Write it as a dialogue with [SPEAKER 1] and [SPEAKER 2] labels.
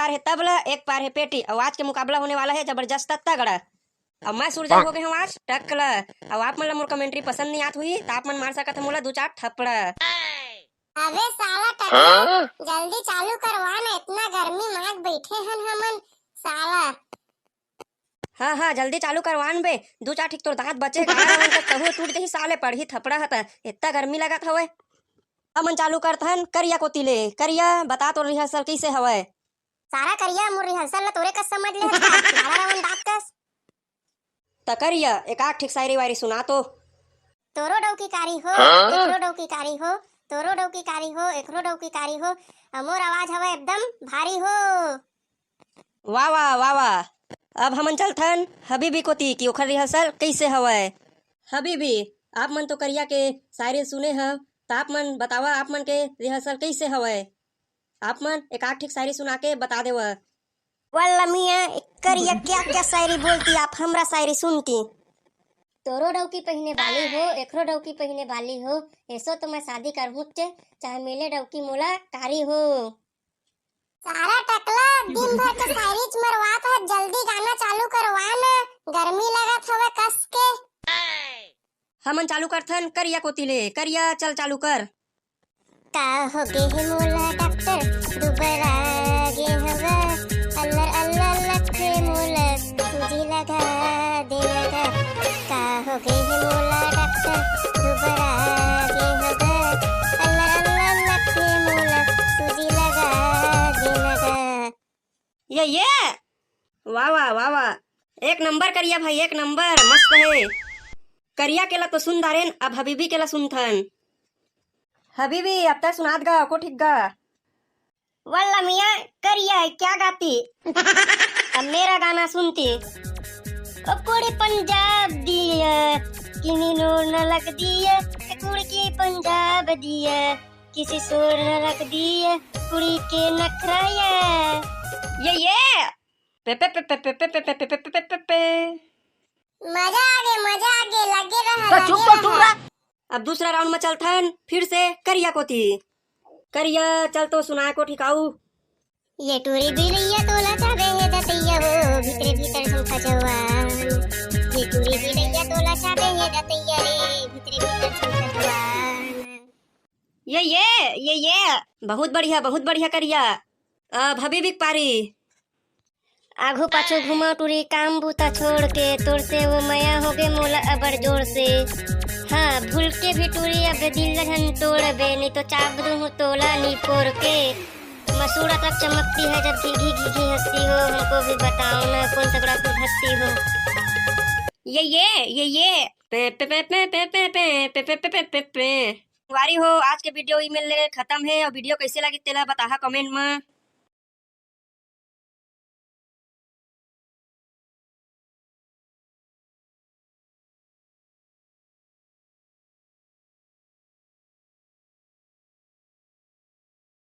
[SPEAKER 1] पार है तबला, एक पार है पेटी। और आज के मुकाबला होने वाला है जबरदस्त तगड़ा। अब मैं सुरजा हो गए हूँ आज टकला। अब आप मन मोर कमेंट्री पसंद नहीं आत हुई तो आप मन मार सकत मोला 2-4 थप्पड़।
[SPEAKER 2] अबे साला टकला, जल्दी चालू करवा ना, इतना गर्मी मांग बैठे हन हमन साला।
[SPEAKER 1] हाँ जल्दी चालू करवान बे। 2-4 ठीक तोर दांत बचे गाड़ा तक कहू टूट जही साले पढ़ी थपड़ा हता। इतना गर्मी लगत हवे। अब मन चालू करथन करिया को तिले। करिया बता तो रिहर्सल कैसे हवे।
[SPEAKER 2] सारा करिया मोर रिहर्सल ला तोरे कस समझ ले था गाड़ा रवन दांत कस।
[SPEAKER 1] त करिया एक आठ ठीक शायरी वायरी सुना तो।
[SPEAKER 2] तोरो डौकी कारी हो, एकरो डौकी कारी हो, तोरो डौकी कारी हो, एकरो डौकी कारी हो, मोर आवाज हवे एकदम भारी हो।
[SPEAKER 1] वाह वाह वाह वाह। अब हमन चलथन हबीबी को ती कि ओखर रिहर्सल कैसे हवे। हबीबी आप मन तो करिया के शायरी सुने ह तो आप मन बतावा आप मन के रिहर्सल कैसे हवे। आप मन एक आठ ठीक शायरी सुना के बता देव।
[SPEAKER 2] वल्ला मियां करिया क्या क्या शायरी बोलती आप हमरा शायरी सुनती। तोरो डौकी पहने वाली हो, एकरो डौकी पहने वाली हो, ऐसो तो मैं शादी करहूं चाहे मिले डौकी मोला कारी हो। सारा टकला दिन भर के शायरी मरवात है, जल्दी गाना चालू करवा ना, गर्मी लगत हवे कस के।
[SPEAKER 1] हमन चालू करथन करिया को तिले। करिया चल चालू कर।
[SPEAKER 2] का हो गे है मोला डॉक्टर दुबरा गे हवा, अल्लर अल्लर लखे मोला सूजी लगा दे लगा। का हो गे है मोला डॉक्टर दुबरा गे हवा, अल्लर अल्लर लखे मोला सूजी लगा दे लगा।
[SPEAKER 1] ये वाह वाह वाह वाह। एक नंबर करिया भाई, एक नंबर मस्त है। करिया केला तो सुन दारेन। अब हबीबी केला सुनथन। हबीबी अब तक सुनात गा को ठीक गा।
[SPEAKER 2] वल्ला मियां करिया क्या गाती। अब मेरा गाना सुनती। ओ कुड़ी पंजाब दिया किनी नूर न लग दिया, कुड़ी की पंजाब दिया किसी सुर न लग दिया, कुड़ी के नखराया।
[SPEAKER 1] ये पे पे पे पे पे पे पे पे पे पे पे पे।
[SPEAKER 2] मजा आ गए लगे रहा।
[SPEAKER 1] अब दूसरा राउंड में चलथन फिर से करिया को थी। करिया चल तो सुना को ठिकाऊ।
[SPEAKER 2] ये टूरी बिलैया तोला चाबे है दतैया वो भीतरे भीतर झुमका जवान। ये टूरी बिलैया तोला चाबे है दतैया रे भीतरे भीतर झुमका जवान।
[SPEAKER 1] ये बहुत बढ़िया करिया। अब हबीबी पारी।
[SPEAKER 2] आघू पाछू घुमा टूरी काम बूता छोड़ के, तोड़ से वो मया हो गए मोला अबर जोर से। हाँ भूल के भी टूरी अब दिल धन तोड़बे, नहीं तो चाप दूँ तोला नी पोर के। मसूड़ा तक चमकती है जब घी हंसती हो, हमको भी बताओ ना कौन तगड़ा तू हंसती हो।
[SPEAKER 1] ये पे पे पे पे पे पे पे पे पे पे पे पे। वारी हो आज के वीडियो ईमेल खत्म है। और वीडियो कैसे लगी तेला बताहा कमेंट में।